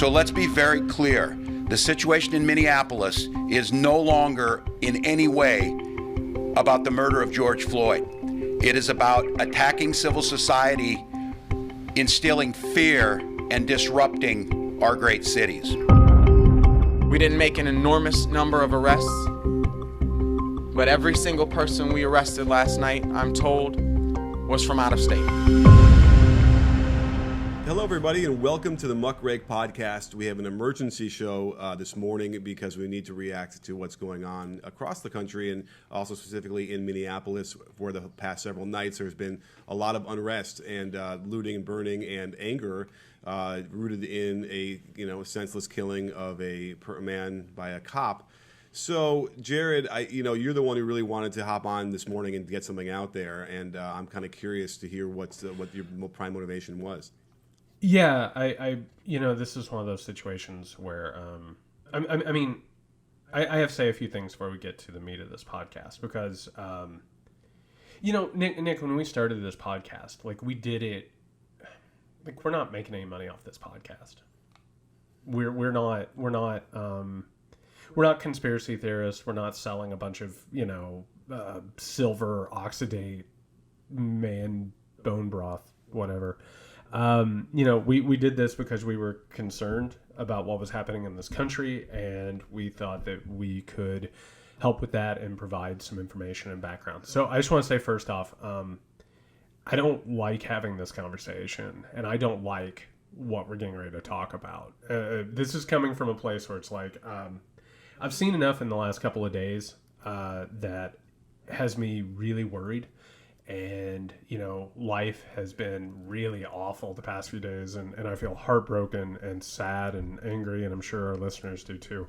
So let's be very clear. The situation in Minneapolis is no longer in any way about the murder of George Floyd. It is about attacking civil society, instilling fear, and disrupting our great cities. We didn't make an enormous number of arrests, but every single person we arrested last night, I'm told, was from out of state. Hello, everybody, and welcome to the Muckrake Podcast. We have an emergency show this morning because we need to react to what's going on across the country and also specifically in Minneapolis. For the past several nights, there's been a lot of unrest and looting and burning and anger rooted in a senseless killing of a man by a cop. So, Jared, you're the one who really wanted to hop on this morning and get something out there, and I'm kind of curious to hear what your prime motivation was. Yeah, I this is one of those situations where, I have to say a few things before we get to the meat of this podcast because, Nick, when we started this podcast, we did it, we're not making any money off this podcast. We're not conspiracy theorists. We're not selling a bunch of, silver oxidate man bone broth, whatever. We did this because we were concerned about what was happening in this country, and we thought that we could help with that and provide some information and background. So I just want to say first off, I don't like having this conversation, and I don't like what we're getting ready to talk about. This is coming from a place where it's I've seen enough in the last couple of days that has me really worried. And, life has been really awful the past few days, and I feel heartbroken and sad and angry, and I'm sure our listeners do too.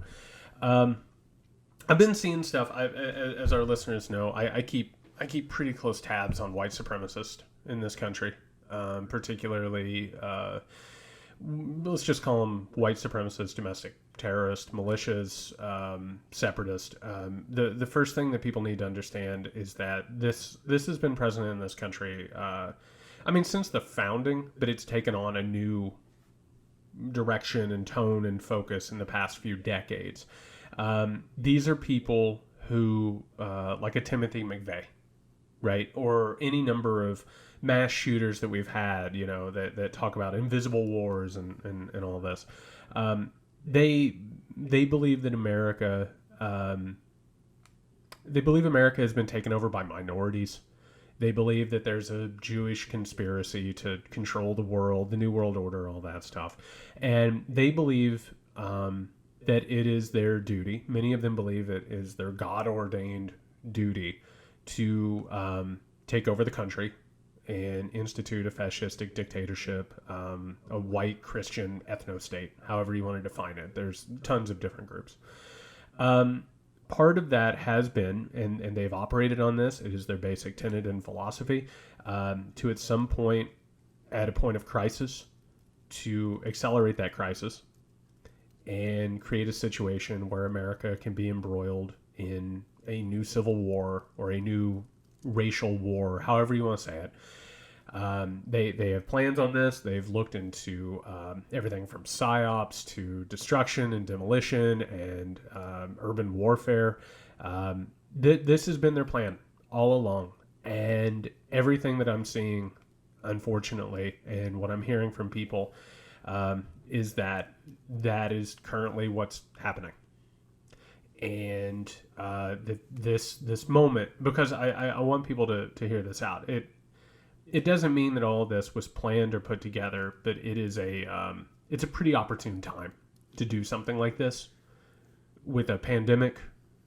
I've been seeing stuff, as our listeners know, I keep pretty close tabs on white supremacists in this country, particularly, let's just call them white supremacists, domestic terrorists, militias, separatists. The first thing that people need to understand is that this has been present in this country, since the founding, but it's taken on a new direction and tone and focus in the past few decades. These are people who, like a Timothy McVeigh, right? Or any number of mass shooters that we've had, that talk about invisible wars and all this. They believe that America has been taken over by minorities. They believe that there's a Jewish conspiracy to control the world, the New World Order, all that stuff. And they believe that it is their duty. Many of them believe it is their God-ordained duty to take over the country and institute a fascistic dictatorship, a white Christian ethno-state, however you want to define it. There's tons of different groups. Part of that has been, and they've operated on this, it is their basic tenet and philosophy, to at some point, at a point of crisis, to accelerate that crisis and create a situation where America can be embroiled in a new civil war or a new racial war, however you want to say it. They have plans on this. They've looked into everything from psyops to destruction and demolition and urban warfare. This has been their plan all along. And everything that I'm seeing, unfortunately, and what I'm hearing from people is that is currently what's happening. And this moment, because I want people to hear this out. It doesn't mean that all of this was planned or put together, but it is it's a pretty opportune time to do something like this with a pandemic,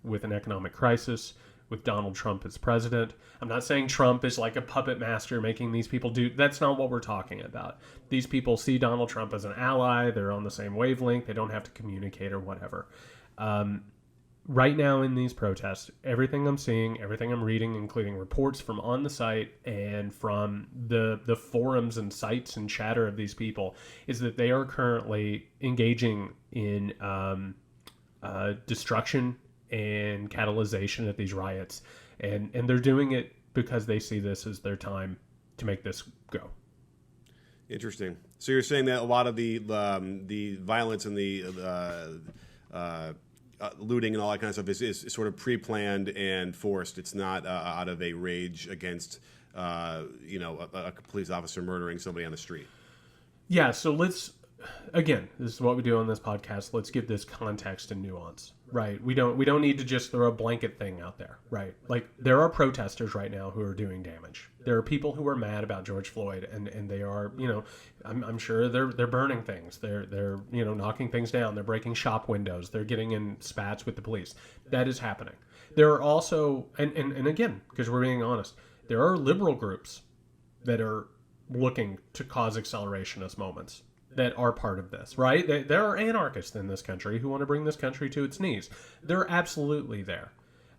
with an economic crisis, with Donald Trump as president. I'm not saying Trump is like a puppet master making these people do. That's not what we're talking about. These people see Donald Trump as an ally. They're on the same wavelength. They don't have to communicate or whatever. Right now in these protests, everything I'm seeing, everything I'm reading, including reports from on the site and from the forums and sites and chatter of these people, is that they are currently engaging in destruction and catalyzation at these riots. And they're doing it because they see this as their time to make this go. Interesting. So you're saying that a lot of the violence and the looting and all that kind of stuff is sort of pre-planned and forced. It's not out of a rage against a police officer murdering somebody on the street. Yeah, so let's, again, this is what we do on this podcast. Let's give this context and nuance, right? We don't need to just throw a blanket thing out there, right? Like, there are protesters right now who are doing damage. There are people who are mad about George Floyd, and they are, I'm sure they're burning things. They're knocking things down. They're breaking shop windows. They're getting in spats with the police. That is happening. There are also, and again, because we're being honest, there are liberal groups that are looking to cause accelerationist moments that are part of this, right? There are anarchists in this country who want to bring this country to its knees. They're absolutely there.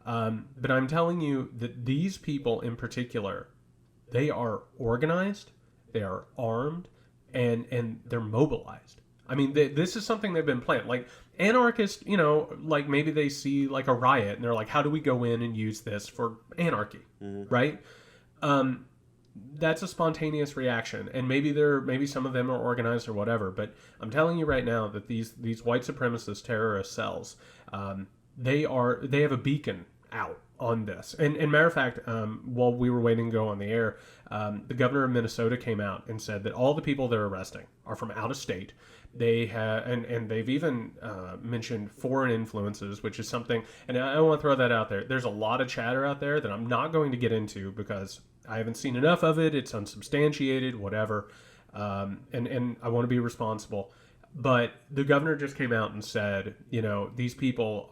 But I'm telling you that these people in particular, they are organized, they are armed, and they're mobilized. I mean, this is something they've been planned. Like, anarchists, like maybe they see like a riot and they're like, how do we go in and use this for anarchy, right? That's a spontaneous reaction, and maybe some of them are organized or whatever. But I'm telling you right now that these white supremacist terrorist cells, they have a beacon out on this. And matter of fact, while we were waiting to go on the air, the governor of Minnesota came out and said that all the people they're arresting are from out of state. They have, and they've even mentioned foreign influences, which is something. And I want to throw that out there. There's a lot of chatter out there that I'm not going to get into because I haven't seen enough of it. It's unsubstantiated, whatever. And I want to be responsible. But the governor just came out and said, these people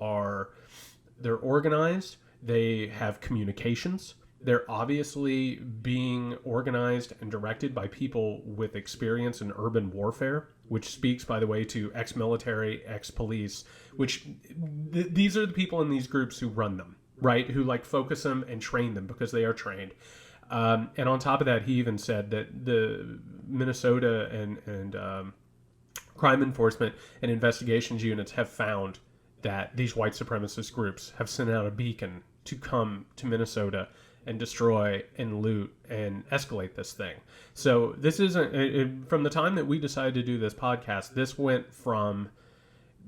they're organized. They have communications. They're obviously being organized and directed by people with experience in urban warfare, which speaks, by the way, to ex-military, ex-police, which these are the people in these groups who run them, right? Who focus them and train them because they are trained. And on top of that, he even said that the Minnesota and crime enforcement and investigations units have found that these white supremacist groups have sent out a beacon to come to Minnesota and destroy and loot and escalate this thing. So this isn't, from the time that we decided to do this podcast, this went from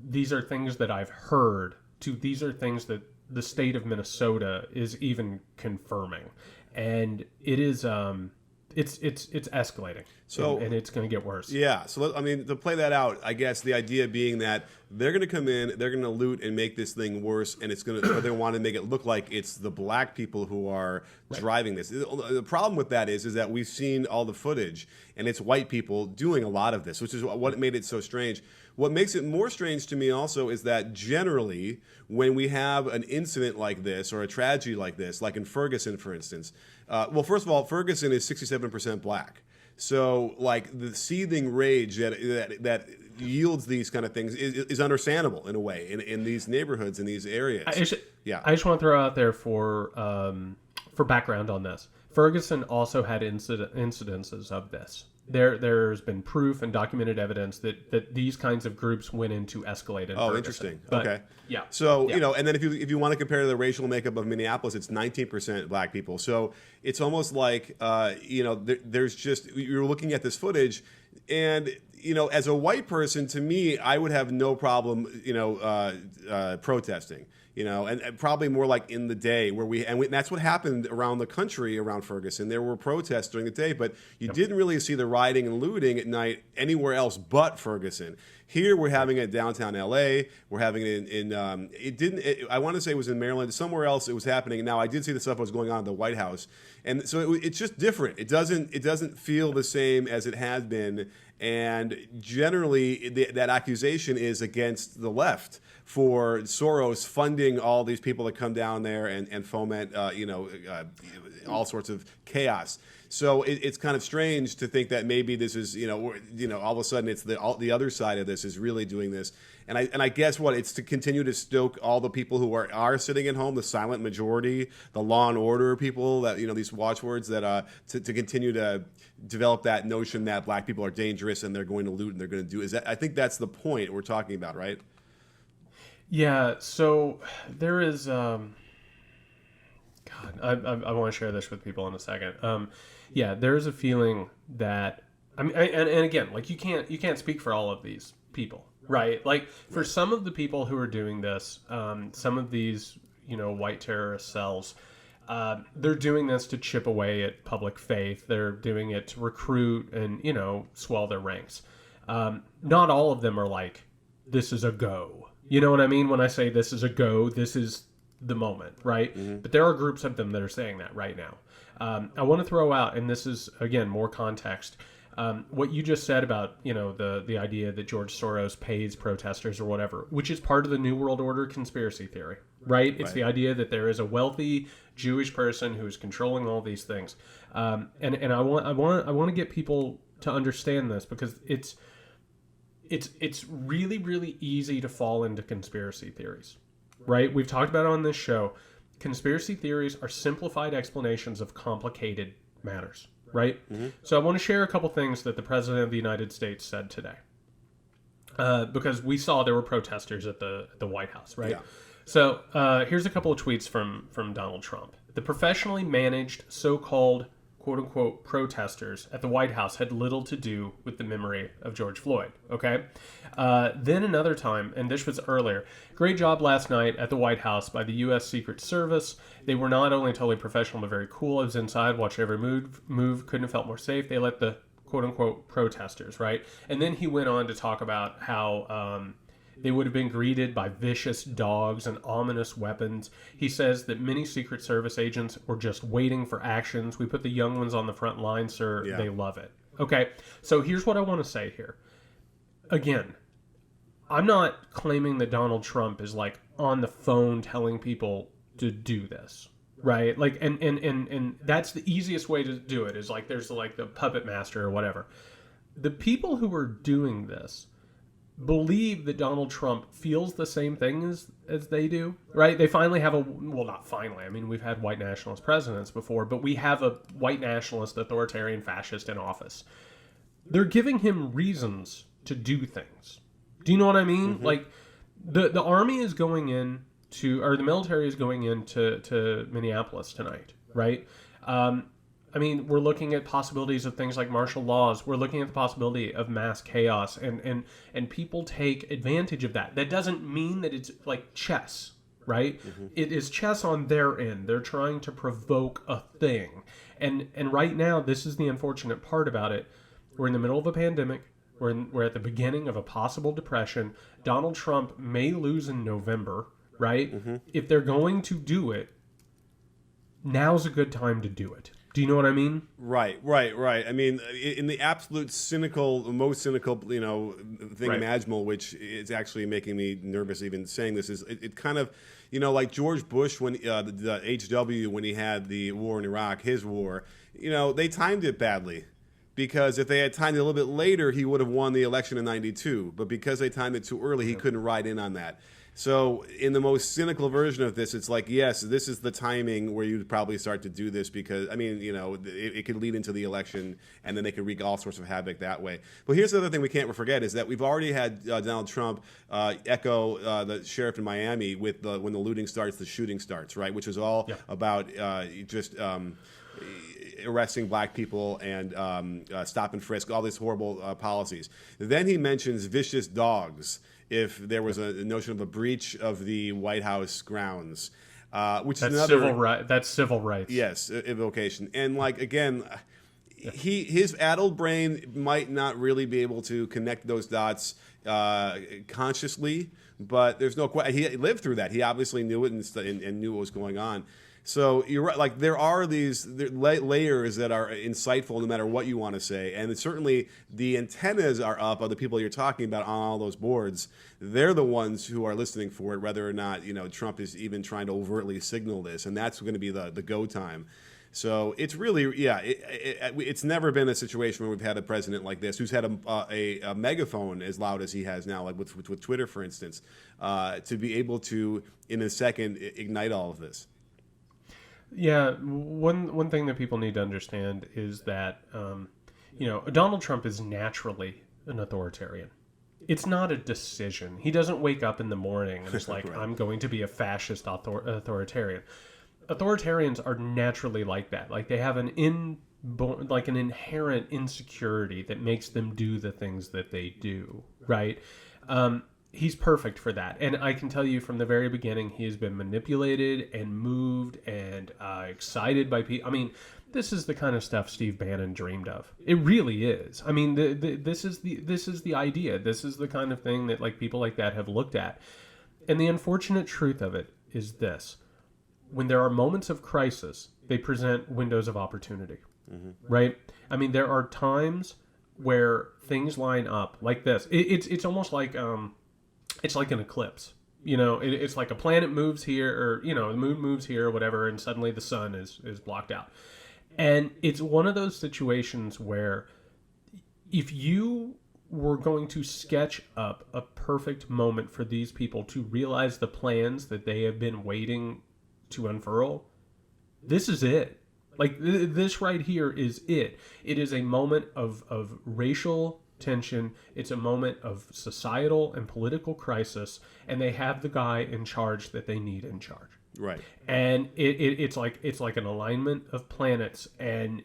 these are things that I've heard to these are things that the state of Minnesota is even confirming. And it is, it's escalating. So, and it's going to get worse. Yeah. So, to play that out, I guess the idea being that they're going to come in, they're going to loot and make this thing worse, and they want to make it look like it's the black people who are driving this. The problem with that is that we've seen all the footage, and it's white people doing a lot of this, which is what made it so strange. What makes it more strange to me also is that generally, when we have an incident like this or a tragedy like this, like in Ferguson, for instance, first of all, Ferguson is 67% black. So, the seething rage that yields these kind of things is understandable in a way in these neighborhoods, in these areas. I just want to throw out there for background on this. Ferguson also had incidences of this. There's been proof and documented evidence that these kinds of groups went into escalate. Oh, interesting. But, okay. Yeah. So, and then if you want to compare the racial makeup of Minneapolis, it's 19% black people. So it's almost like, there's just, you're looking at this footage and, as a white person, to me, I would have no problem, protesting. And probably more like in the day and that's what happened around the country around Ferguson. There were protests during the day, but you didn't really see the rioting and looting at night anywhere else but Ferguson. Here we're having it in downtown LA. We're having it I want to say it was in Maryland. Somewhere else it was happening. Now I did see the stuff that was going on at the White House. And so it's just different. It doesn't feel the same as it has been. And generally that accusation is against the left for Soros funding all these people that come down there and foment, all sorts of chaos. So it's kind of strange to think that maybe this is, all of a sudden it's the other side of this is really doing this. And I guess it's to continue to stoke all the people who are sitting at home, the silent majority, the law and order people that, these watchwords that to continue to develop that notion that black people are dangerous and they're going to loot and they're going to do. I think that's the point we're talking about, right? Yeah. So there is, I want to share this with people in a second. There's a feeling that I mean, and again, like you can't speak for all of these people, right? Like for some of the people who are doing this, some of these, white terrorist cells, they're doing this to chip away at public faith. They're doing it to recruit and, swell their ranks. Not all of them are like, this is a go. You know what I mean? When I say this is a go, this is the moment, right? Mm-hmm. But there are groups of them that are saying that right now. I want to throw out, and this is, again, more context, what you just said about, the idea that George Soros pays protesters or whatever, which is part of the New World Order conspiracy theory, right? It's the idea that there is a wealthy Jewish person who is controlling all these things. And I want to get people to understand this because it's really, really easy to fall into conspiracy theories, right? We've talked about it on this show. Conspiracy theories are simplified explanations of complicated matters, right? Mm-hmm. So I want to share a couple things that the President of the United States said today. Because we saw there were protesters at the White House, right? Yeah. So here's a couple of tweets from Donald Trump. The professionally managed so-called quote-unquote protesters at the White House had little to do with the memory of George Floyd, okay? Then another time, and this was earlier, great job last night at the White House by the U.S. Secret Service. They were not only totally professional, but very cool. I was inside, watched every move, couldn't have felt more safe. They let the quote-unquote protesters, right? And then he went on to talk about how they would have been greeted by vicious dogs and ominous weapons. He says that many Secret Service agents were just waiting for actions. We put the young ones on the front line, sir. Yeah. They love it. Okay, so here's what I want to say here. Again, I'm not claiming that Donald Trump is like on the phone telling people to do this, right? Like, and that's the easiest way to do it is like there's like the puppet master or whatever. The people who are doing this believe that Donald Trump feels the same thing as they do, right? They finally have not finally, I mean, we've had white nationalist presidents before, but we have a white nationalist, authoritarian fascist in office. They're giving him reasons to do things. Do you know what I mean? Mm-hmm. Like, the army is going in or the military is going into Minneapolis tonight, right? I mean, we're looking at possibilities of things like martial laws. We're looking at the possibility of mass chaos, and people take advantage of that. That doesn't mean that it's like chess, right? Mm-hmm. It is chess on their end. They're trying to provoke a thing. And right now, this is the unfortunate part about it. We're in the middle of a pandemic. We're at the beginning of a possible depression. Donald Trump may lose in November, right? Mm-hmm. If they're going to do it, now's a good time to do it. Do you know what I mean? Right. I mean, in the absolute most cynical, thing imaginable, which is actually making me nervous even saying this, is it kind of, like George Bush when the HW when he had the war in Iraq, his war, they timed it badly. Because if they had timed it a little bit later, he would have won the election in '92. But because they timed it too early, he couldn't ride in on that. So in the most cynical version of this, it's like, yes, this is the timing where you'd probably start to do this because, I mean, it could lead into the election and then they could wreak all sorts of havoc that way. But here's the other thing we can't forget is that we've already had Donald Trump echo the sheriff in Miami with when the looting starts, the shooting starts, right? Which is all about just arresting black people and stop and frisk, all these horrible policies. Then he mentions vicious dogs. If there was a notion of a breach of the White House grounds, which is another that's civil rights. Yes, evocation. And like again, his addled brain might not really be able to connect those dots consciously, but there's no question he lived through that. He obviously knew it and knew what was going on. So you're right. Like there are these layers that are insightful, no matter what you want to say, and certainly the antennas are up of the people you're talking about on all those boards. They're the ones who are listening for it, whether or not Trump is even trying to overtly signal this, and that's going to be the go time. So it's really, it's never been a situation where we've had a president like this who's had a megaphone as loud as he has now, like with Twitter, for instance, to be able to in a second ignite all of this. Yeah, one thing that people need to understand is that, Donald Trump is naturally an authoritarian. It's not a decision. He doesn't wake up in the morning and it's like, right. I'm going to be a fascist authoritarian. Authoritarians are naturally like that. Like they have an like an inherent insecurity that makes them do the things that they do, right? He's perfect for that. And I can tell you from the very beginning, he has been manipulated and moved and excited by people. I mean, this is the kind of stuff Steve Bannon dreamed of. It really is. I mean, this is the idea. This is the kind of thing that like people like that have looked at. And the unfortunate truth of it is this: when there are moments of crisis, they present windows of opportunity, right? I mean, there are times where things line up like this. It's almost like it's like an eclipse. You know, it's like a planet moves here, or the moon moves here, or whatever, and suddenly the sun is blocked out. And it's one of those situations where if you were going to sketch up a perfect moment for these people to realize the plans that they have been waiting to unfurl, this is it. Like, this right here is it. It is a moment of racial tension. It's a moment of societal and political crisis, and they have the guy in charge that they need in charge. Right. And it's like an alignment of planets, and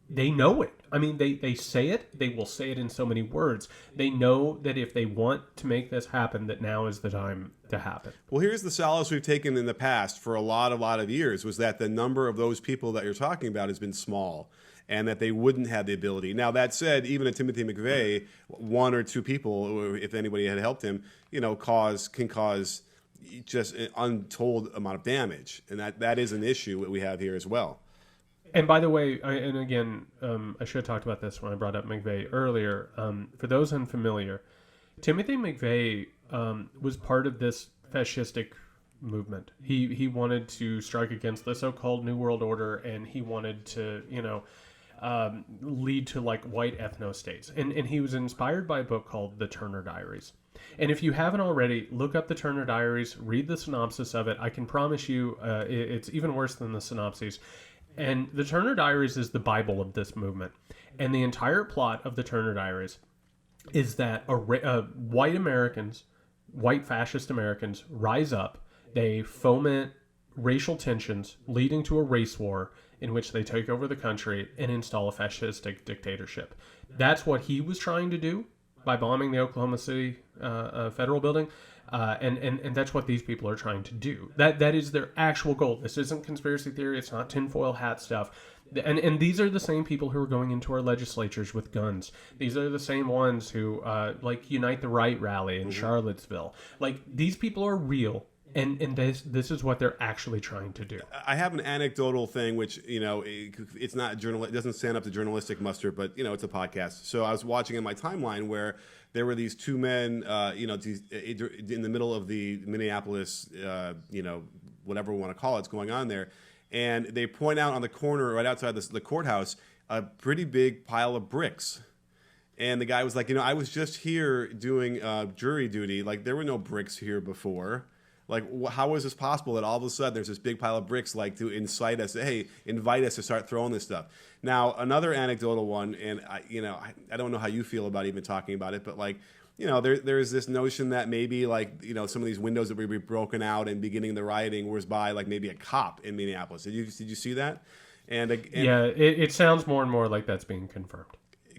they know it. I mean, they say it. They will say it in so many words. They know that if they want to make this happen, that now is the time to happen. Well, here's the solace we've taken in the past for a lot of years, was that the number of those people that you're talking about has been small, and that they wouldn't have the ability. Now, that said, even a Timothy McVeigh, one or two people, if anybody had helped him, can cause just an untold amount of damage. And that is an issue that we have here as well. And by the way, I should have talked about this when I brought up McVeigh earlier. For those unfamiliar, Timothy McVeigh was part of this fascistic movement. He wanted to strike against the so-called New World Order, and he wanted to, lead to like white ethno-states. And he was inspired by a book called The Turner Diaries. And if you haven't already, look up The Turner Diaries, read the synopsis of it. I can promise you it's even worse than the synopses. And The Turner Diaries is the Bible of this movement. And the entire plot of The Turner Diaries is that white Americans, white fascist Americans, rise up. They foment racial tensions, leading to a race war in which they take over the country and install a fascistic dictatorship. That's what he was trying to do by bombing the Oklahoma City federal building. And that's what these people are trying to do. That is their actual goal. This isn't conspiracy theory. It's not tinfoil hat stuff. And these are the same people who are going into our legislatures with guns. These are the same ones who Unite the Right rally in Charlottesville. Like, these people are real. And this is what they're actually trying to do. I have an anecdotal thing, which it's not it doesn't stand up to journalistic muster, but it's a podcast. So I was watching in my timeline where there were these two men, in the middle of the Minneapolis, whatever we want to call it's going on there, and they point out on the corner right outside the courthouse a pretty big pile of bricks. And the guy was like, I was just here doing jury duty. Like, there were no bricks here before. Like, how is this possible that all of a sudden there's this big pile of bricks, like, to incite us, invite us to start throwing this stuff? Now, another anecdotal one, and I don't know how you feel about even talking about it, but there's this notion that maybe some of these windows that would be broken out and beginning the rioting was by maybe a cop in Minneapolis. Did you see that? And yeah, it sounds more and more like that's being confirmed.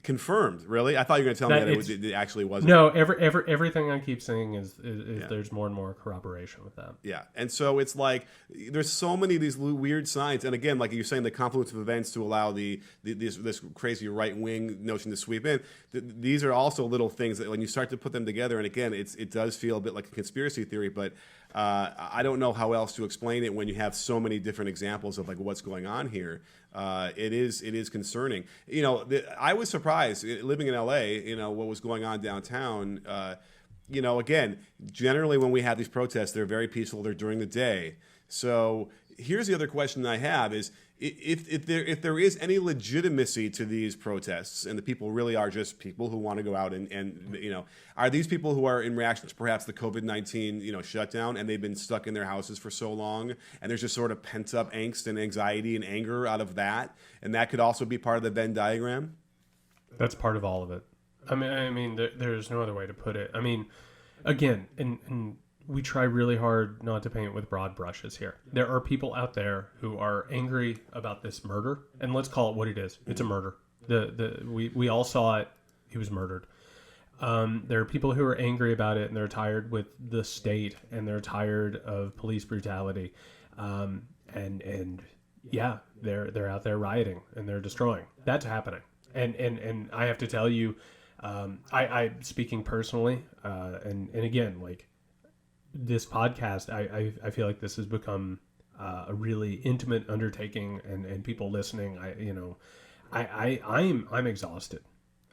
Confirmed, really? I thought you were going to tell me that it actually wasn't. No, everything I keep saying is there's more and more corroboration with that. Yeah, and so it's like there's so many of these weird signs, and again, like you're saying, the confluence of events to allow this crazy right wing notion to sweep in. These are also little things that when you start to put them together, and again, it does feel a bit like a conspiracy theory, but I don't know how else to explain it when you have so many different examples of what's going on here. It is concerning. I was surprised living in LA, what was going on downtown. Again, generally when we have these protests, they're very peaceful. They're during the day. So here's the other question I have is if there is any legitimacy to these protests and the people really are just people who want to go out and are these people who are in reaction to perhaps the COVID-19 shutdown and they've been stuck in their houses for so long and there's just sort of pent up angst and anxiety and anger out of that, and that could also be part of the Venn diagram? That's part of all of it. I mean there's no other way to put it. I mean, again, and we try really hard not to paint with broad brushes here. There are people out there who are angry about this murder, and let's call it what it is. It's a murder. We all saw it. He was murdered. There are people who are angry about it, and they're tired with the state, and they're tired of police brutality, and yeah, they're out there rioting and they're destroying. That's happening, and I have to tell you, I speaking personally, and again, like this podcast, I feel like this has become a really intimate undertaking, and people listening, I'm exhausted.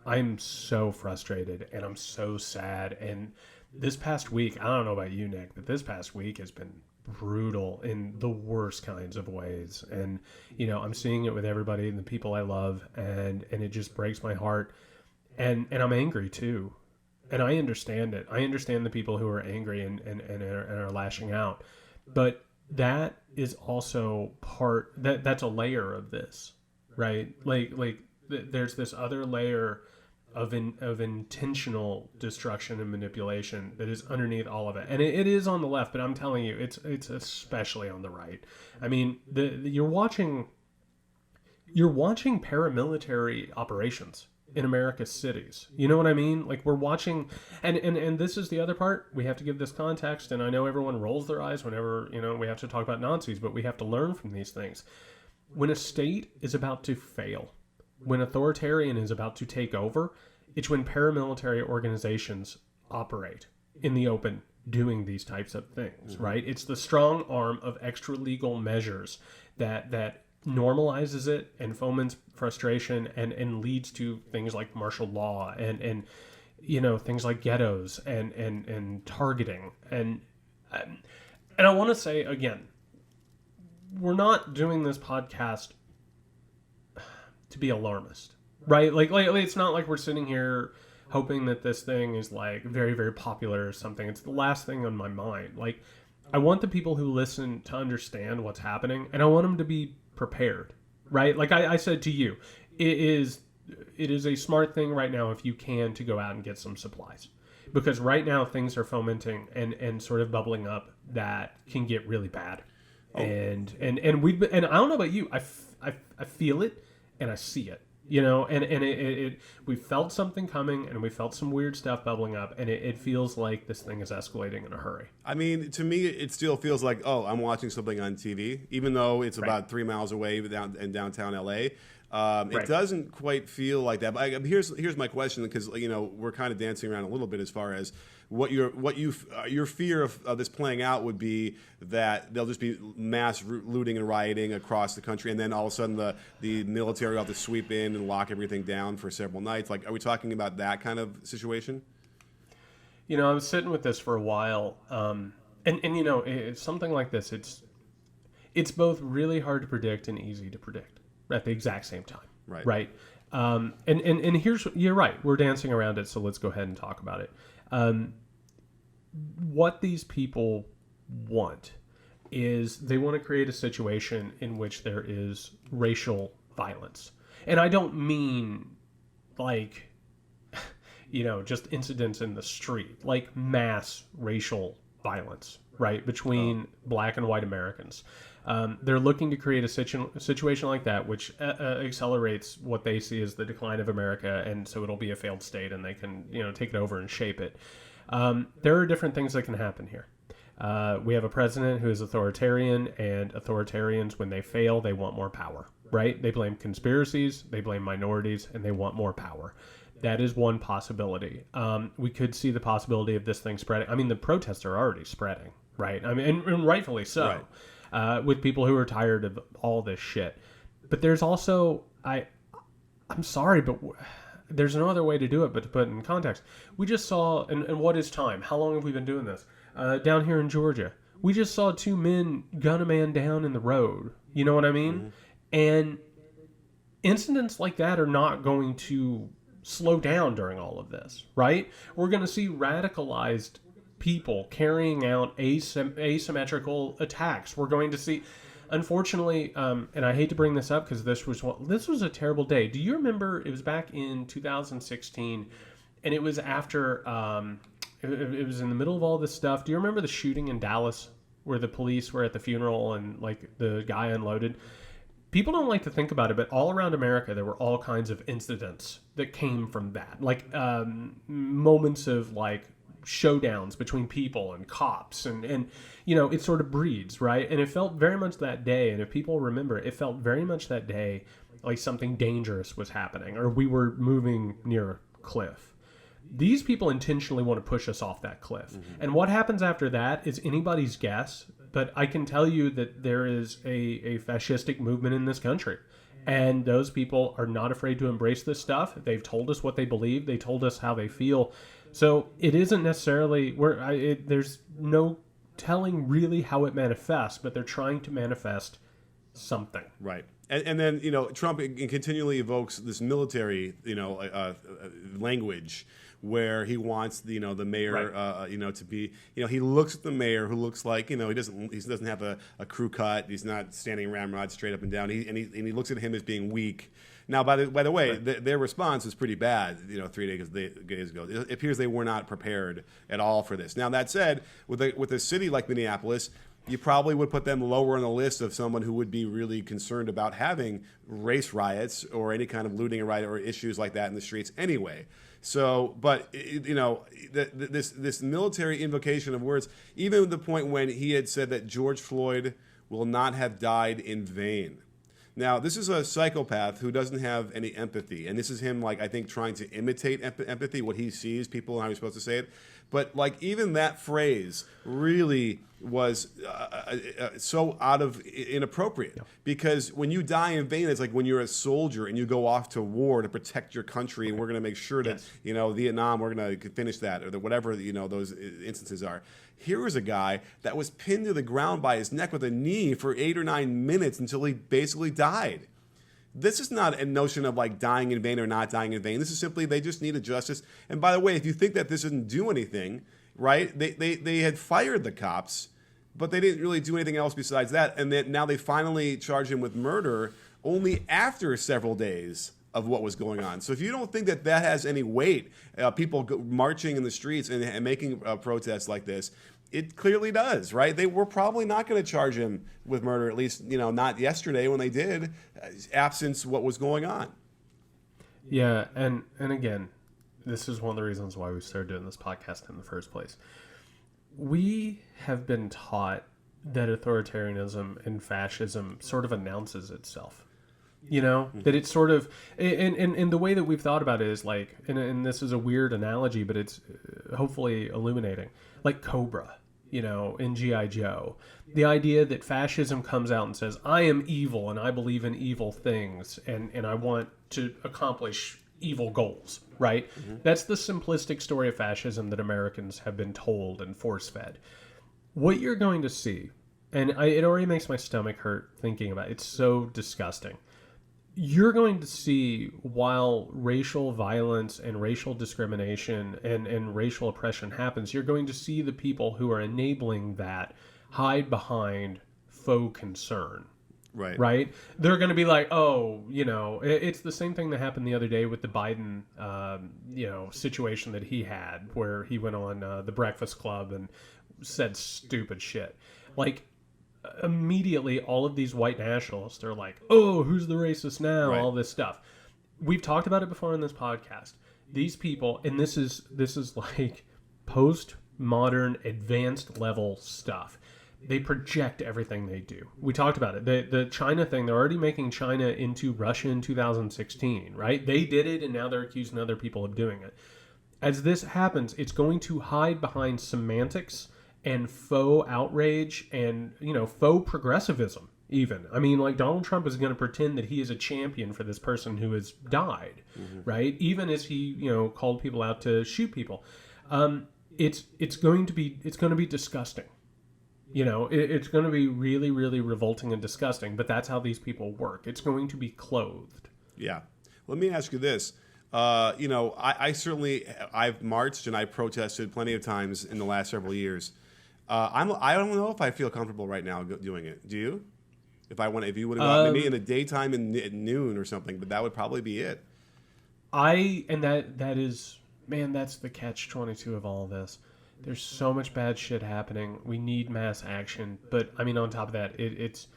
I'm so frustrated, and I'm so sad. And this past week, I don't know about you, Nick, but this past week has been brutal in the worst kinds of ways. And, I'm seeing it with everybody and the people I love, and it just breaks my heart. And I'm angry too. And I understand it. I understand the people who are angry and are lashing out. But that is also that's a layer of this, right? Like there's this other layer of intentional destruction and manipulation that is underneath all of it, and it is on the left. But I'm telling you, it's especially on the right. I mean, you're watching paramilitary operations in America's cities. You know what I mean? Like, we're watching, and this is the other part. We have to give this context, and I know everyone rolls their eyes whenever we have to talk about Nazis, but we have to learn from these things. When a state is about to fail, when authoritarian is about to take over, it's when paramilitary organizations operate in the open doing these types of things, right? It's the strong arm of extra legal measures that normalizes it and foments frustration and leads to things like martial law and things like ghettos and targeting. And I want to say again, we're not doing this podcast to be alarmist, right? Like it's not like we're sitting here hoping that this thing is like very, very popular or something. It's the last thing on my mind. Like, I want the people who listen to understand what's happening, and I want them to be prepared, right? Like I said to you, it is a smart thing right now, if you can, to go out and get some supplies, because right now things are fomenting and sort of bubbling up that can get really bad. And we've been, and I don't know about you, I feel it and I see it, and we felt something coming, and we felt some weird stuff bubbling up, and it feels like this thing is escalating in a hurry. I mean, to me, it still feels like, oh, I'm watching something on TV, even though it's about 3 miles away in downtown LA. It doesn't quite feel like that. But here's my question, because we're kind of dancing around a little bit as far as your fear of this playing out would be that there'll just be mass looting and rioting across the country, and then all of a sudden the military will have to sweep in and lock everything down for several nights. Like, are we talking about that kind of situation? I was sitting with this for a while, and it's something like this. It's both really hard to predict and easy to predict at the exact same time. Right. And you're right. We're dancing around it, so let's go ahead and talk about it. What these people want is they want to create a situation in which there is racial violence. And I don't mean like, just incidents in the street, like mass racial violence, right, between black and white Americans. They're looking to create a situation like that, which accelerates what they see as the decline of America, and so it'll be a failed state, and they can, take it over and shape it. There are different things that can happen here. We have a president who is authoritarian, and authoritarians, when they fail, they want more power, right? They blame conspiracies, they blame minorities, and they want more power. That is one possibility. We could see the possibility of this thing spreading. I mean, the protests are already spreading, right? I mean, and rightfully so. Right. With people who are tired of all this shit. But there's also, I'm sorry, but there's no other way to do it but to put it in context. We just saw, and what is time? How long have we been doing this? Down here in Georgia, we just saw 2 men gun a man down in the road. You know what I mean? Mm-hmm. And incidents like that are not going to slow down during all of this, right? We're going to see radicalized people carrying out asymmetrical attacks. We're going to see, unfortunately, and I hate to bring this up because this was a terrible day. Do you remember? It was back in 2016, and it was after it was in the middle of all this stuff. Do you remember the shooting in Dallas where the police were at the funeral and like the guy unloaded? People don't like to think about it, but all around America, there were all kinds of incidents that came from that. Like moments of like showdowns between people and cops. And, you know, it sort of breeds, right? And it felt very much that day. And if people remember, it felt very much that day like something dangerous was happening or we were moving near a cliff. These people intentionally want to push us off that cliff. Mm-hmm. And what happens after that is anybody's guess. But I can tell you that there is a fascistic movement in this country. And those people are not afraid to embrace this stuff. They've told us what they believe. They told us how they feel. So it isn't necessarily, there's no telling really how it manifests, but they're trying to manifest something. Right. And then, you know, Trump continually evokes this military, you know, language where he wants, you know, the mayor, right. You know, to be, you know, he looks at the mayor who looks like, you know, he doesn't have a crew cut. He's not standing ramrod straight up and down. He looks at him as being weak. Now, by the way, right. Their response was pretty bad, you know, 3 days ago. It appears they were not prepared at all for this. Now, that said, with a city like Minneapolis, you probably would put them lower on the list of someone who would be really concerned about having race riots or any kind of looting or riot or issues like that in the streets anyway. So, but, you know, this military invocation of words, even to the point when he had said that George Floyd will not have died in vain. Now, this is a psychopath who doesn't have any empathy. And this is him, like, I think, trying to imitate empathy, what he sees people and how he's supposed to say it. But, like, even that phrase really was so inappropriate. Yeah. Because when you die in vain, it's like when you're a soldier and you go off to war to protect your country, and we're going to make sure that, yes. you know, Vietnam, we're going to finish that, or whatever, you know, those instances are. Here was a guy that was pinned to the ground by his neck with a knee for 8 or 9 minutes until he basically died. This is not a notion of like dying in vain or not dying in vain. This is simply they just needed justice. And by the way, if you think that this didn't do anything, right? They had fired the cops, but they didn't really do anything else besides that. And then now they finally charge him with murder only after several days of what was going on. So if you don't think that that has any weight, people marching in the streets and making protests like this, it clearly does, right? They were probably not going to charge him with murder, at least, you know, not yesterday when they did, absence what was going on. Yeah, and again, this is one of the reasons why we started doing this podcast in the first place. We have been taught that authoritarianism and fascism sort of announces itself. You know, that it's sort of, and the way that we've thought about it is like, and this is a weird analogy, but it's hopefully illuminating, like Cobra, you know, in G.I. Joe. The idea that fascism comes out and says, I am evil and I believe in evil things and I want to accomplish evil goals, right? Mm-hmm. That's the simplistic story of fascism that Americans have been told and force-fed. What you're going to see, and it already makes my stomach hurt thinking about it, it's so disgusting. You're going to see, while racial violence and racial discrimination and racial oppression happens, you're going to see the people who are enabling that hide behind faux concern. Right. Right? They're going to be like, oh, you know, it's the same thing that happened the other day with the Biden, you know, situation that he had where he went on the Breakfast Club and said stupid shit. Like, immediately all of these white nationalists are like, oh, who's the racist now? Right. All this stuff. We've talked about it before in this podcast. These people, and this is like postmodern advanced level stuff. They project everything they do. We talked about it. The China thing, they're already making China into Russia in 2016, right? They did it and now they're accusing other people of doing it. As this happens, it's going to hide behind semantics and faux outrage and, you know, faux progressivism even. I mean, like, Donald Trump is going to pretend that he is a champion for this person who has died, right? Even as he, you know, called people out to shoot people. It's going to be disgusting. You know, it's going to be really, really revolting and disgusting, but that's how these people work. It's going to be clothed. Yeah. Let me ask you this. You know, I've marched and I protested plenty of times in the last several years. I don't know if I feel comfortable right now doing it. Do you? If you would have gotten me in the daytime at noon or something, but that would probably be it. That is man, that's the catch-22 of all this. There's so much bad shit happening. We need mass action. But, I mean, on top of that, it's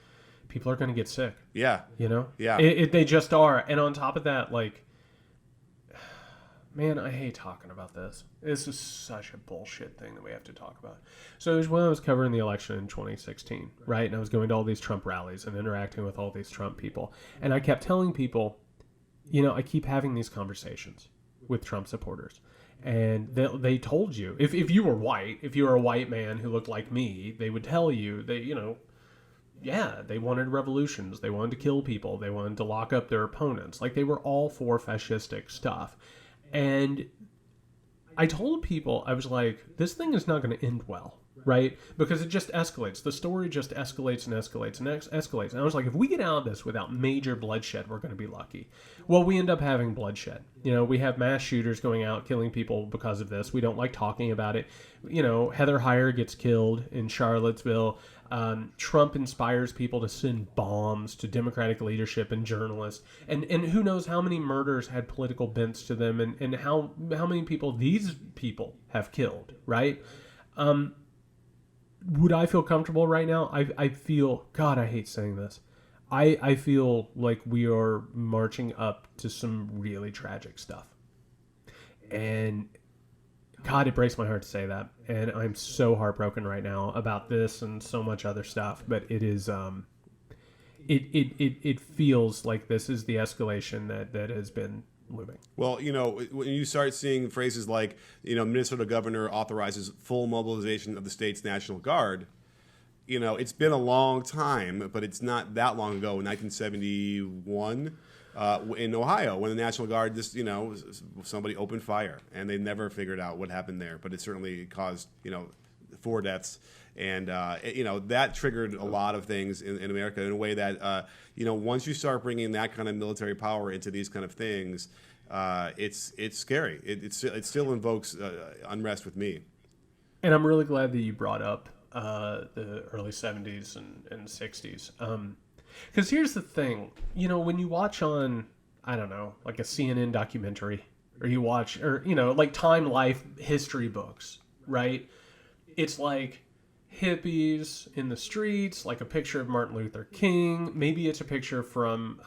people are going to get sick. Yeah. You know? Yeah. They just are. And on top of that, like, man, I hate talking about this. This is such a bullshit thing that we have to talk about. So it was when I was covering the election in 2016, right? And I was going to all these Trump rallies and interacting with all these Trump people. And I kept telling people, you know, I keep having these conversations with Trump supporters. And they told you, if you were white, if you were a white man who looked like me, they would tell you that, you know, yeah, they wanted revolutions. They wanted to kill people. They wanted to lock up their opponents. Like, they were all for fascistic stuff. And I told people, I was like, this thing is not going to end well, right? Because it just escalates. The story just escalates and escalates and escalates. And I was like, if we get out of this without major bloodshed, we're going to be lucky. Well, we end up having bloodshed. You know, we have mass shooters going out, killing people because of this. We don't like talking about it. You know, Heather Heyer gets killed in Charlottesville. Trump inspires people to send bombs to Democratic leadership and journalists, and who knows how many murders had political bents to them, and how many people these people have killed, right? Would I feel comfortable right now? I feel, God, I hate saying this. I feel like we are marching up to some really tragic stuff. And God, it breaks my heart to say that. And I'm so heartbroken right now about this and so much other stuff. But it is, it feels like this is the escalation that has been looming. Well, you know, when you start seeing phrases like, you know, Minnesota governor authorizes full mobilization of the state's National Guard, you know, it's been a long time, but it's not that long ago, in 1971. In Ohio, when the National Guard, just, you know, somebody opened fire, and they never figured out what happened there, but it certainly caused, you know, 4 deaths, and you know, that triggered a lot of things in America in a way that, you know, once you start bringing that kind of military power into these kind of things, it's scary. It still invokes unrest with me. And I'm really glad that you brought up the early 70s and 60s. Because here's the thing, you know, when you watch on, I don't know, like a CNN documentary, or you watch, or, you know, like Time Life history books, right? It's like hippies in the streets, like a picture of Martin Luther King. Maybe it's a picture from,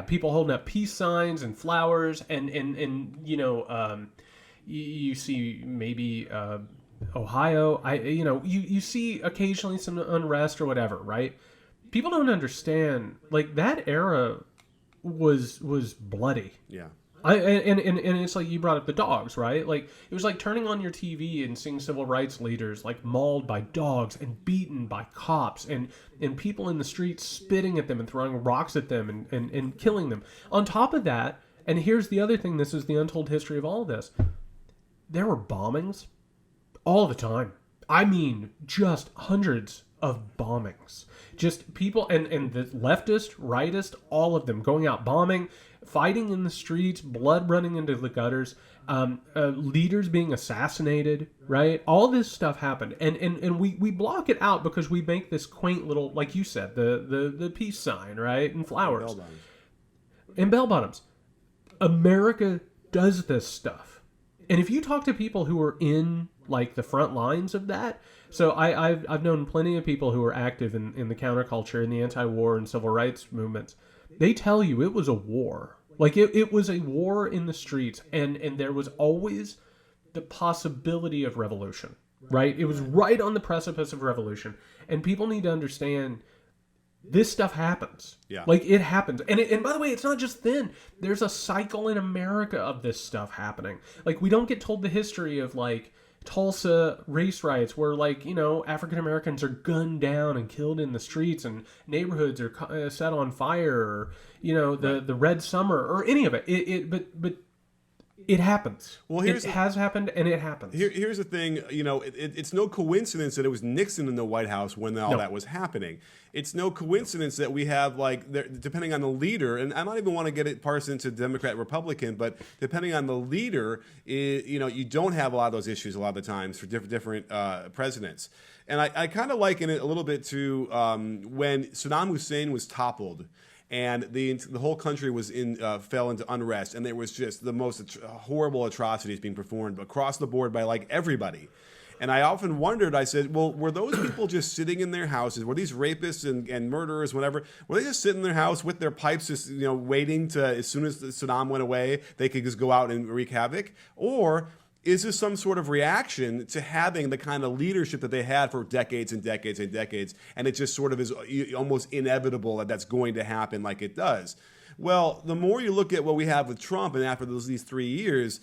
people holding up peace signs and flowers, and you know, you see maybe Ohio. You see occasionally some unrest or whatever, right? People don't understand, like, that era was bloody. Yeah. And it's like you brought up the dogs, right? Like, it was like turning on your TV and seeing civil rights leaders like mauled by dogs and beaten by cops, and people in the streets spitting at them and throwing rocks at them and killing them. On top of that, and here's the other thing, this is the untold history of all of this, there were bombings all the time. I mean, just hundreds of bombings. Just people, and the leftist, rightist, all of them going out bombing, fighting in the streets, blood running into the gutters, leaders being assassinated, right? All this stuff happened. And we block it out because we make this quaint little, like you said, the peace sign, right? And flowers. And bell bottoms. America does this stuff. And if you talk to people who are in, like, the front lines of that, so I've known plenty of people who are active in the counterculture and the anti-war and civil rights movements. They tell you it was a war. Like, it was a war in the streets, and there was always the possibility of revolution, right? It was right on the precipice of revolution. And people need to understand this stuff happens. Yeah. Like, it happens. And by the way, it's not just then. There's a cycle in America of this stuff happening. Like, we don't get told the history of, like, Tulsa race riots where, like, you know, African Americans are gunned down and killed in the streets, and neighborhoods are set on fire, or, you know, the Red Summer, or any of it. But it happens. Well, it has happened, and it happens. Here's the thing, you know, it's no coincidence that it was Nixon in the White House when all that was happening. It's no coincidence that we have, like, depending on the leader, and I don't even want to get it parsed into Democrat, Republican, but depending on the leader, you know, you don't have a lot of those issues a lot of the times for different presidents. And I kind of liken it a little bit to when Saddam Hussein was toppled, and the whole country was fell into unrest, and there was just the most horrible atrocities being performed across the board by like everybody. And I often wondered, I said, well, were those people just sitting in their houses? Were these rapists and murderers, whatever, were they just sitting in their house with their pipes just, waiting to, as soon as Saddam went away, they could just go out and wreak havoc? Or is this some sort of reaction to having the kind of leadership that they had for decades and decades and decades, and it just sort of is almost inevitable that that's going to happen like it does? Well, the more you look at what we have with Trump, and after these 3 years,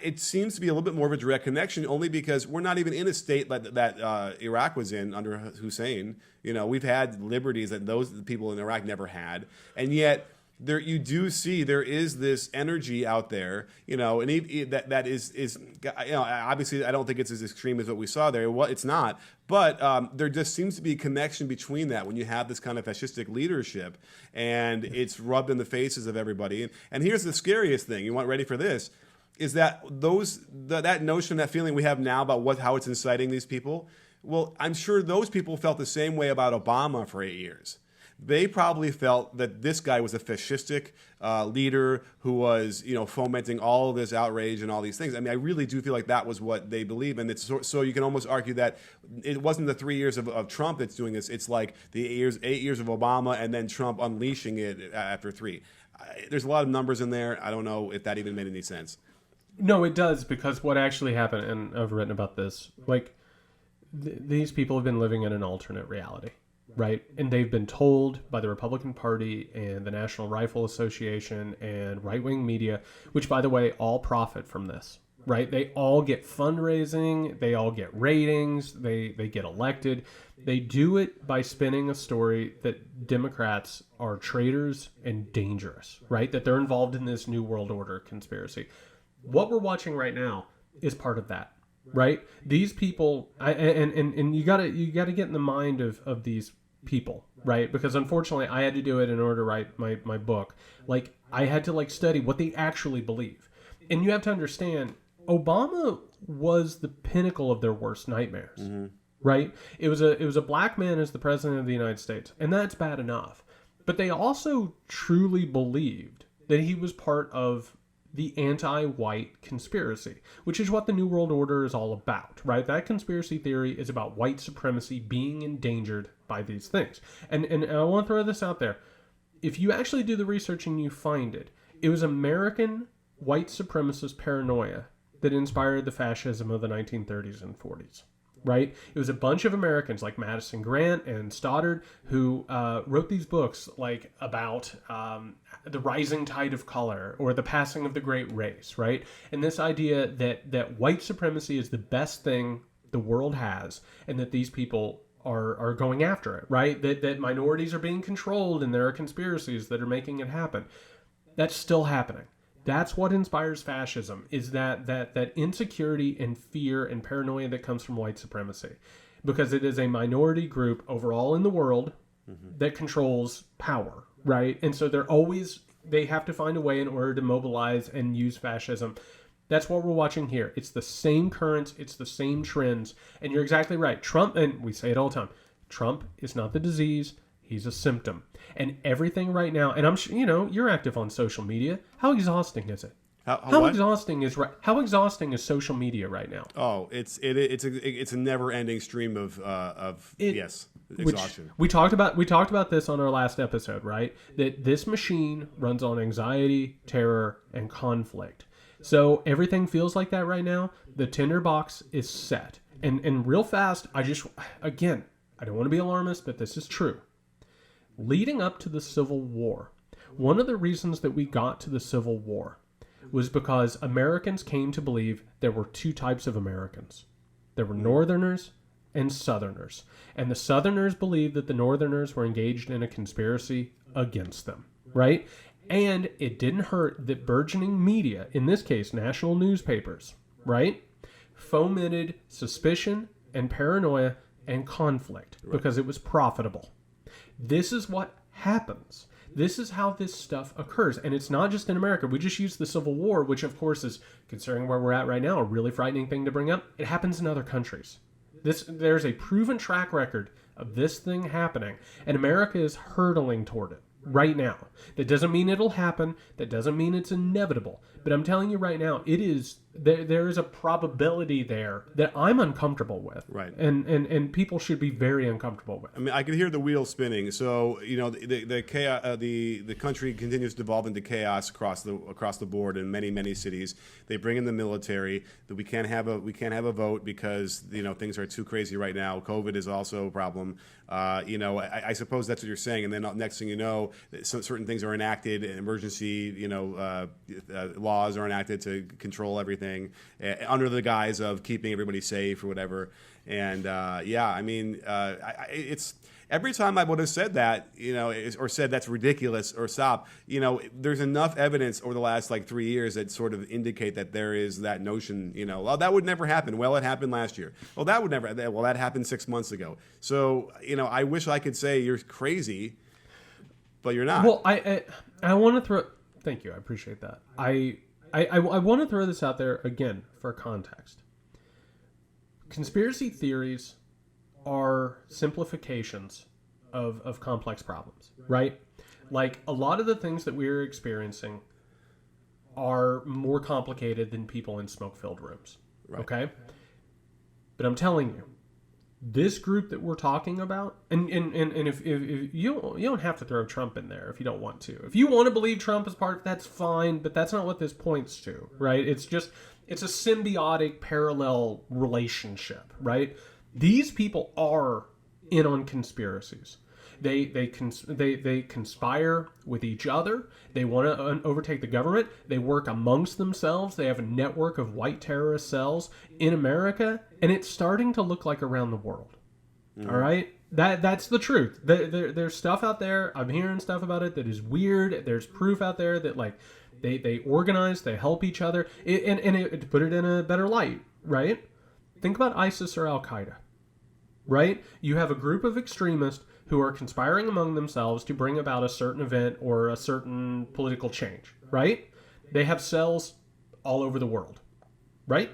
it seems to be a little bit more of a direct connection, only because we're not even in a state that Iraq was in under Hussein. We've had liberties that those people in Iraq never had, and yet you do see there is this energy out there, and that is obviously I don't think it's as extreme as what we saw there. Well, it's not, but there just seems to be a connection between that when you have this kind of fascistic leadership, and it's rubbed in the faces of everybody. And here's the scariest thing: you want ready for this? Is that that notion, that feeling we have now about how it's inciting these people? Well, I'm sure those people felt the same way about Obama for 8 years. They probably felt that this guy was a fascistic leader who was, fomenting all of this outrage and all these things. I mean, I really do feel like that was what they believe, and it's so you can almost argue that it wasn't the 3 years of Trump that's doing this. It's like the 8 years of Obama and then Trump unleashing it after 3. There's a lot of numbers in there. I don't know if that even made any sense. No, it does, because what actually happened, and I've written about this, these people have been living in an alternate reality, right? And they've been told by the Republican Party and the National Rifle Association and right-wing media, which, by the way, all profit from this, right? They all get fundraising, they all get ratings, they get elected. They do it by spinning a story that Democrats are traitors and dangerous, right? That they're involved in this New World Order conspiracy. What we're watching right now is part of that, right? These people, and you gotta get in the mind of these people, right? Because unfortunately, I had to do it in order to write my book. I had to study what they actually believe, and you have to understand, Obama was the pinnacle of their worst nightmares, right? It was a black man as the president of the United States, and that's bad enough. But they also truly believed that he was part of the anti-white conspiracy, which is what the New World Order is all about, right? That conspiracy theory is about white supremacy being endangered by these things. And I want to throw this out there. If you actually do the research and you find it, it was American white supremacist paranoia that inspired the fascism of the 1930s and 40s. Right? It was a bunch of Americans like Madison Grant and Stoddard who wrote these books about the rising tide of color or the passing of the great race, right? And this idea that white supremacy is the best thing the world has, and that these people are going after it, right? That minorities are being controlled and there are conspiracies that are making it happen. That's still happening. That's what inspires fascism, is that insecurity and fear and paranoia that comes from white supremacy. Because it is a minority group overall in the world that controls power, right? And so they have to find a way in order to mobilize and use fascism. That's what we're watching here. It's the same currents, it's the same trends. And you're exactly right. Trump, and we say it all the time, Trump is not the disease. He's a symptom. And everything right now, and I'm sure, you're active on social media. How exhausting is it? How exhausting is social media right now? Oh, it's a never-ending stream of exhaustion. We talked about this on our last episode, right? That this machine runs on anxiety, terror, and conflict. So everything feels like that right now. The tinderbox is set. And real fast, I don't want to be alarmist, but this is true. Leading up to the Civil War, one of the reasons that we got to the Civil War was because Americans came to believe there were two types of Americans. There were Northerners and Southerners. And the Southerners believed that the Northerners were engaged in a conspiracy against them, right? And it didn't hurt that burgeoning media, in this case, national newspapers, right, fomented suspicion and paranoia and conflict because it was profitable. This is what happens. This is how this stuff occurs. And it's not just in America. We just used the Civil War, which of course is, considering where we're at right now, a really frightening thing to bring up. It happens in other countries. There's a proven track record of this thing happening, and America is hurtling toward it, right now. That doesn't mean it'll happen. That doesn't mean it's inevitable. But I'm telling you right now, it is. There is a probability there that I'm uncomfortable with. Right. And people should be very uncomfortable with. I mean, I can hear the wheels spinning. So the chaos, the country continues to devolve into chaos across the board in many cities. They bring in the military. That we can't have a vote because things are too crazy right now. COVID is also a problem. I suppose that's what you're saying. And then next thing you know, certain things are enacted. Emergency laws are enacted to control everything under the guise of keeping everybody safe or whatever. And it's every time I would have said that, or said that's ridiculous or stop, there's enough evidence over the last 3 years that sort of indicate that there is that notion, well, that would never happen. Well, it happened last year. Well, that happened 6 months ago. So, I wish I could say you're crazy, but you're not. Well, I want to throw. Thank you. I appreciate that. I want to throw this out there again for context. Conspiracy theories are simplifications of complex problems, right? Like, a lot of the things that we're experiencing are more complicated than people in smoke-filled rooms, right. Okay? But I'm telling you, this group that we're talking about, and if you don't have to throw Trump in there if you don't want to. If you want to believe Trump is part, that's fine, but that's not what this points to, right? It's a symbiotic parallel relationship, right? These people are in on conspiracies. They conspire with each other. They want to overtake the government. They work amongst themselves. They have a network of white terrorist cells in America, and it's starting to look like around the world. Mm. All right? That's the truth. There's stuff out there. I'm hearing stuff about it that is weird. There's proof out there that they organize, they help each other, to put it in a better light, right? Think about ISIS or Al-Qaeda, right? You have a group of extremists who are conspiring among themselves to bring about a certain event or a certain political change, right? They have cells all over the world, right?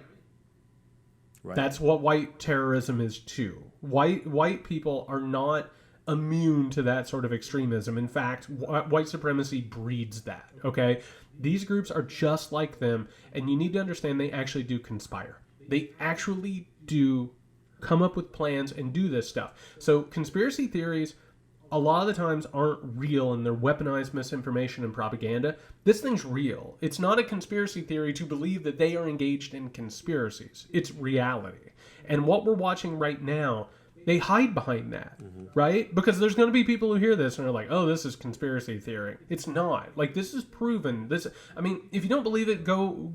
Right. That's what white terrorism is too. White people are not immune to that sort of extremism. In fact, white supremacy breeds that, okay? These groups are just like them, and you need to understand they actually do conspire. They actually do come up with plans and do this stuff. So conspiracy theories, a lot of the times, aren't real, and they're weaponized misinformation and propaganda. This thing's real. It's not a conspiracy theory to believe that they are engaged in conspiracies. It's reality. And what we're watching right now, they hide behind that, right? Because there's going to be people who hear this and are like, oh, this is conspiracy theory. It's not. This is proven. If you don't believe it, go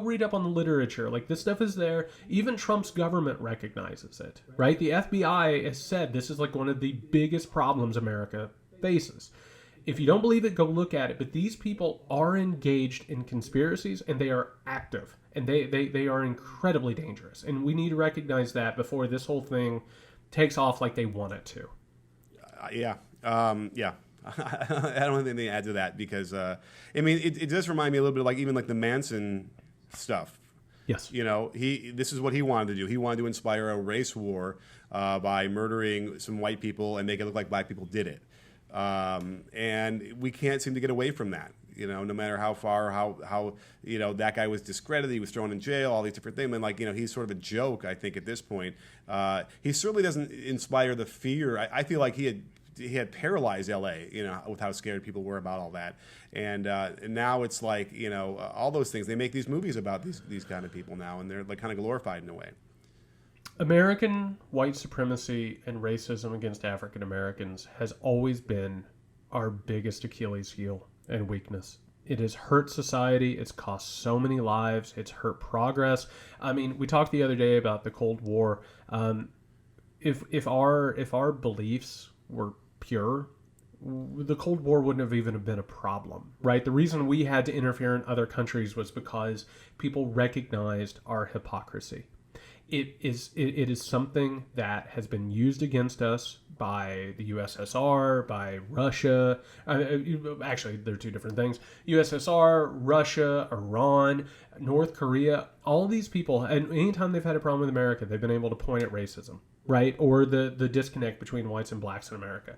read up on the literature. This stuff is there. Even Trump's government recognizes it, right? The FBI has said this is one of the biggest problems America faces. If you don't believe it, go look at it. But these people are engaged in conspiracies, and they are active. And they are incredibly dangerous. And we need to recognize that before this whole thing takes off like they want it to. Yeah. I don't have anything to add to that because, it does remind me a little bit of even the Manson stuff. Yes. This is what he wanted to do. He wanted to inspire a race war by murdering some white people and make it look like black people did it. And we can't seem to get away from that. No matter how far, how that guy was discredited, he was thrown in jail, all these different things. And he's sort of a joke, I think, at this point. He certainly doesn't inspire the fear. I feel like he had paralyzed L.A., with how scared people were about all that. And now it's all those things. They make these movies about these kind of people now, and they're kind of glorified in a way. American white supremacy and racism against African Americans has always been our biggest Achilles heel and weakness. It has hurt society. It's cost so many lives. It's hurt progress. We talked the other day about the Cold War. If our beliefs were pure, the Cold War wouldn't have even been a problem, right? The reason we had to interfere in other countries was because people recognized our hypocrisy. It is something that has been used against us by the USSR, by Russia. Actually, they're two different things. USSR, Russia, Iran, North Korea, all these people, and anytime they've had a problem with America, they've been able to point at racism, right? Or the disconnect between whites and blacks in America.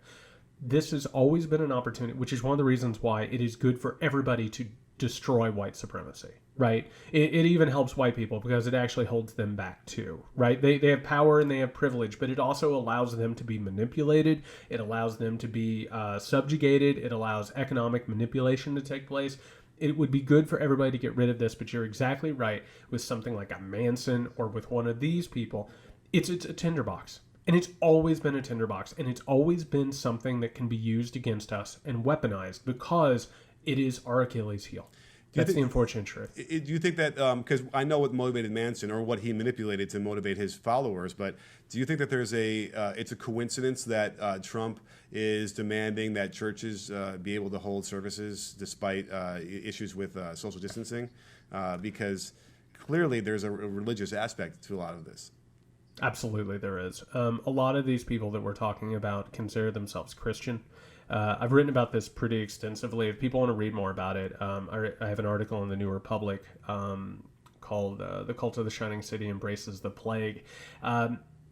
this has always been an opportunity, which is one of the reasons why it is good for everybody to destroy white supremacy, right? It even helps white people because it actually holds them back too, right? They have power and they have privilege, but it also allows them to be manipulated. It allows them to be subjugated. It allows economic manipulation to take place. It would be good for everybody to get rid of this, but you're exactly right. With something like a Manson or with one of these people, it's a tinderbox. And it's always been a tinderbox, and it's always been something that can be used against us and weaponized because it is our Achilles heel. That's the unfortunate truth. Do you think that, because I know what motivated Manson or what he manipulated to motivate his followers, but do you think that there's it's a coincidence that Trump is demanding that churches be able to hold services despite issues with social distancing? Because clearly there's a religious aspect to a lot of this. Absolutely, there is. A lot of these people that we're talking about consider themselves Christian. I've written about this pretty extensively. If people want to read more about it, I have an article in the New Republic called The Cult of the Shining City Embraces the Plague.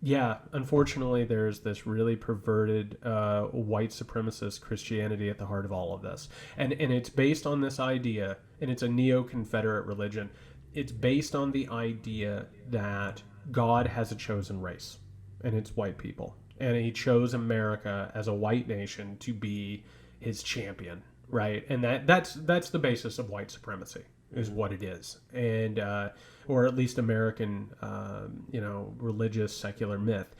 Yeah, unfortunately, there's this really perverted white supremacist Christianity at the heart of all of this. And it's based on this idea, and it's a neo-Confederate religion. It's based on the idea that God has a chosen race, and it's white people. And he chose America as a white nation to be his champion, right? And that's the basis of white supremacy, is what it is. And or at least American religious secular myth.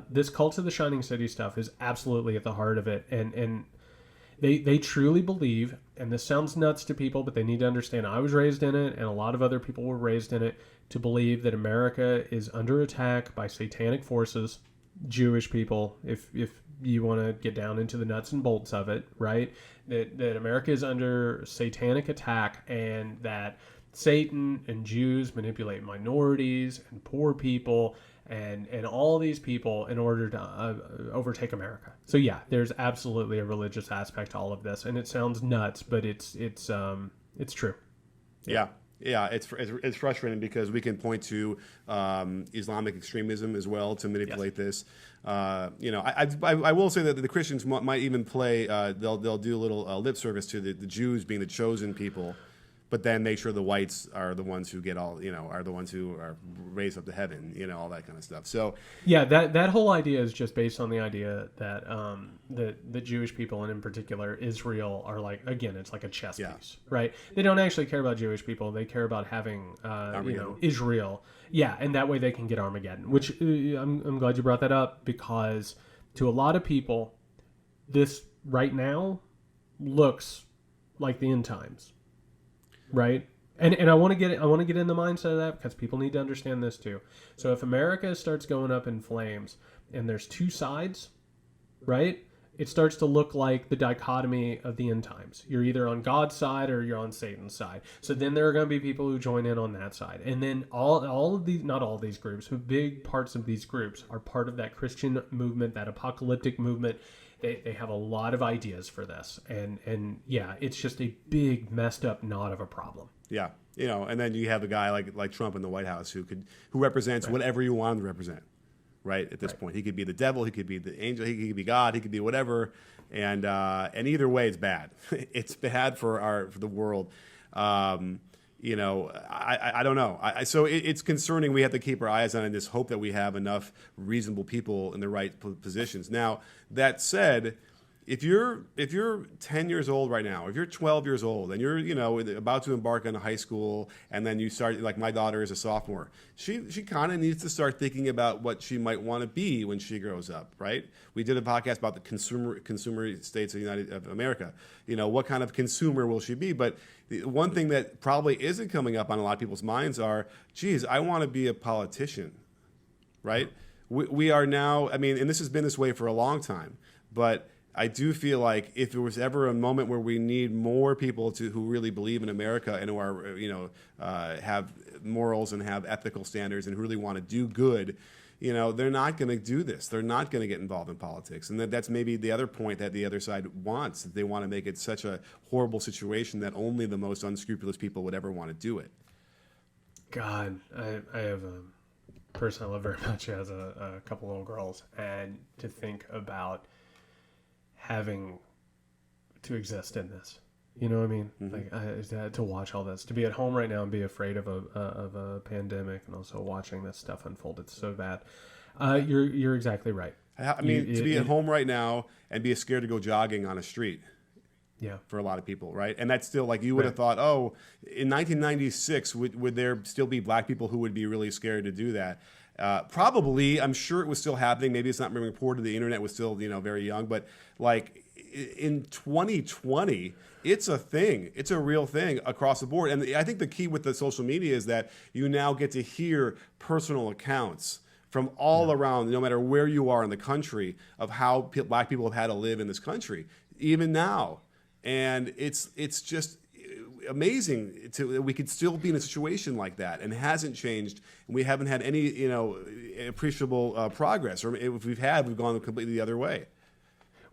This Cult of the Shining City stuff is absolutely at the heart of it. And they truly believe, and this sounds nuts to people, but they need to understand I was raised in it, and a lot of other people were raised in it, to believe that America is under attack by satanic forces, Jewish people, if you want to get down into the nuts and bolts of it, right? That America is under satanic attack, and that Satan and Jews manipulate minorities and poor people and all these people in order to overtake America. So yeah, there's absolutely a religious aspect to all of this, and it sounds nuts, but it's true. Yeah. Yeah, it's frustrating because we can point to Islamic extremism as well to manipulate this. I will say that the Christians might even play. They'll do a little lip service to the Jews being the chosen people, but then make sure the whites are the ones who get are the ones who are raised up to heaven, all that kind of stuff. So yeah, that whole idea is just based on the idea that the Jewish people, and in particular Israel, are like, again, it's like a chess piece, right? They don't actually care about Jewish people; they care about having Israel, and that way they can get Armageddon. Which I'm glad you brought that up, because to a lot of people, this right now looks like the end times. Right? And I want to get in the mindset of that, because people need to understand this too. So if America starts going up in flames and there's two sides, right? It starts to look like the dichotomy of the end times. You're either on God's side or you're on Satan's side. So then there are going to be people who join in on that side. And then all of these, not all these groups, but big parts of these groups are part of that Christian movement, that apocalyptic movement. They have a lot of ideas for this, and yeah, it's just a big messed up knot of a problem. Yeah, and then you have a guy like Trump in the White House who represents whatever you want him to represent, right? At this point, he could be the devil, he could be the angel, he could be God, he could be whatever, and either way, it's bad. It's bad for the world. I don't know. So it's concerning. We have to keep our eyes on it and just hope that we have enough reasonable people in the right positions. Now, that said, if you're 10 years old right now, if you're 12 years old and you're about to embark on a high school, and then you start, like my daughter is a sophomore, she kind of needs to start thinking about what she might want to be when she grows up, right? We did a podcast about the consumer states of America. What kind of consumer will she be? But the one thing that probably isn't coming up on a lot of people's minds are, geez, I want to be a politician, right? We are now, and this has been this way for a long time, but I do feel like if there was ever a moment where we need more people who really believe in America and who are, have morals and have ethical standards and who really want to do good, they're not going to do this. They're not going to get involved in politics. And that's maybe the other point that the other side wants. That they want to make it such a horrible situation that only the most unscrupulous people would ever want to do it. God, I have a person I love very much who has a couple little girls, and to think about having to exist in this. You know what I mean? Like to watch all this, to be at home right now and be afraid of a pandemic, and also watching this stuff unfold. It's so bad. You're exactly right. I mean, to be at home right now and be scared to go jogging on a street. Yeah. For a lot of people, right? And that's still like you would have thought, oh, in 1996, would there still be black people who would be really scared to do that? Probably. I'm sure it was still happening. Maybe it's not being reported. The internet was still, very young. But like in 2020, it's a thing. It's a real thing across the board. And I think the key with the social media is that you now get to hear personal accounts from all around, no matter where you are in the country, of how black people have had to live in this country, even now. And it's just amazing that we could still be in a situation like that, and it hasn't changed. And we haven't had any, appreciable progress, or if we've had, we've gone completely the other way.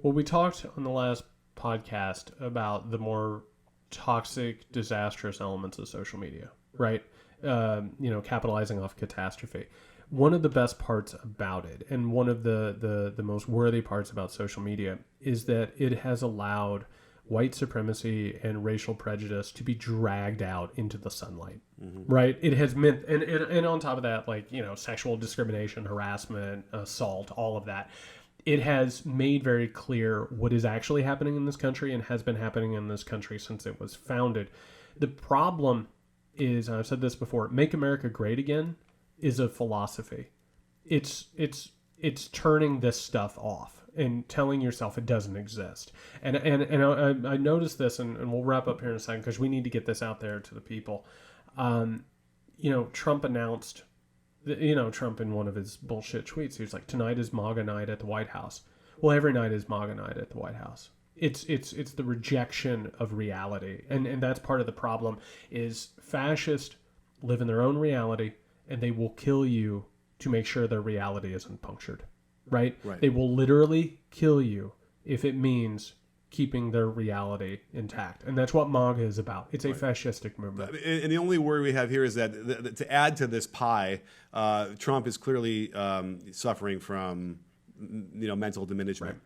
Well, we talked on the last podcast about the more toxic, disastrous elements of social media, right? Capitalizing off catastrophe. One of the best parts about it, and one of the most worthy parts about social media, is that it has allowed white supremacy and racial prejudice to be dragged out into the sunlight, right? It has meant, and on top of that, like, sexual discrimination, harassment, assault, all of that. It has made very clear what is actually happening in this country and has been happening in this country since it was founded. The problem is, and I've said this before, Make America Great Again is a philosophy. It's turning this stuff off and telling yourself it doesn't exist. And I noticed this, and we'll wrap up here in a second because we need to get this out there to the people. Trump announced, Trump in one of his bullshit tweets, he was like, tonight is MAGA night at the White House. Well, every night is MAGA night at the White House. It's the rejection of reality. And that's part of the problem, is fascists live in their own reality, and they will kill you to make sure their reality isn't punctured. Right? They will literally kill you if it means keeping their reality intact. And that's what MAGA is about. It's a fascistic movement. And the only worry we have here is that to add to this pie, Trump is clearly suffering from mental diminishment. Right.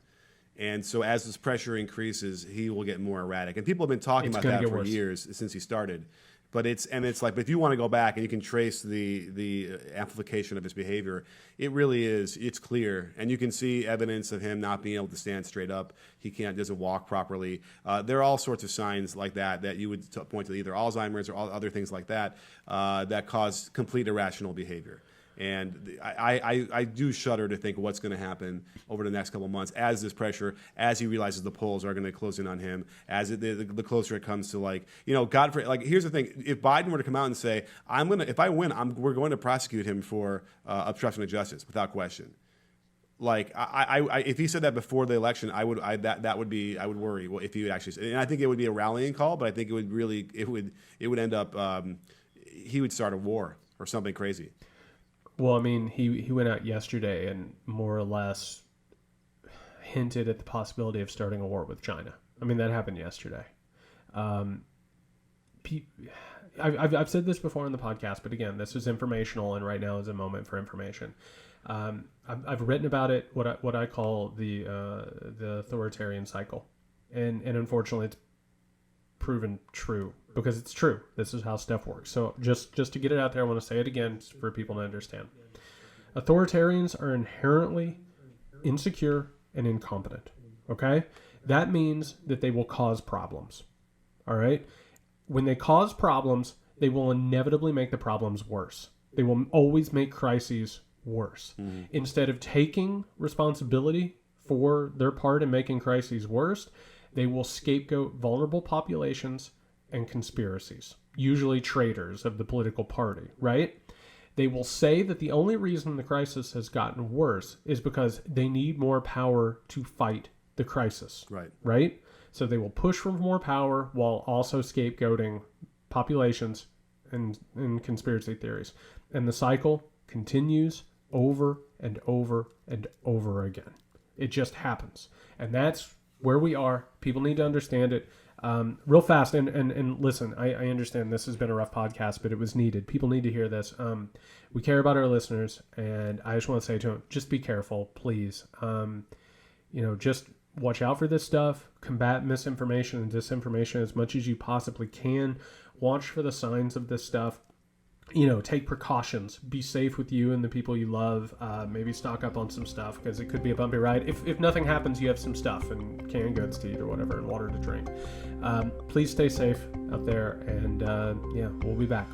And so as this pressure increases, he will get more erratic. And people have been talking about that for years since he started. But but if you want to go back and you can trace the amplification of his behavior, it's clear. And you can see evidence of him not being able to stand straight up. He doesn't walk properly. There are all sorts of signs like that you would point to either Alzheimer's or other things like that that cause complete irrational behavior. And I do shudder to think what's going to happen over the next couple of months as this pressure, as he realizes the polls are going to close in on him, as the closer it comes to here's the thing: if Biden were to come out and say, if I win, we're going to prosecute him for obstruction of justice without question. Like if he said that before the election, I would worry. Well, if he would actually, and I think it would be a rallying call, but I think it would end up he would start a war or something crazy. Well, I mean, he went out yesterday and more or less hinted at the possibility of starting a war with China. I mean, that happened yesterday. I've said this before on the podcast, but again, this is informational, and right now is a moment for information. I've written about it, what I call the authoritarian cycle, and unfortunately, it's proven true. Because it's true. This is how stuff works. So just to get it out there, I want to say it again for people to understand. Authoritarians are inherently insecure and incompetent. Okay? That means that they will cause problems. All right? When they cause problems, they will inevitably make the problems worse. They will always make crises worse. Mm-hmm. Instead of taking responsibility for their part in making crises worse, they will scapegoat vulnerable populations and conspiracies, usually traitors of the political party, right? They will say that the only reason the crisis has gotten worse is because they need more power to fight the crisis, right? So they will push for more power while also scapegoating populations and conspiracy theories. And the cycle continues over and over and over again. It just happens. And that's where we are. People need to understand it. Real fast, and listen, I understand this has been a rough podcast, but it was needed. People need to hear this. We care about our listeners, and I just want to say to them, just be careful, please. Just watch out for this stuff, combat misinformation and disinformation as much as you possibly can, watch for the signs of this stuff. Take precautions, be safe with you and the people you love, maybe stock up on some stuff because it could be a bumpy ride. If nothing happens, you have some stuff and canned goods to eat or whatever and water to drink. Please stay safe out there, and we'll be back.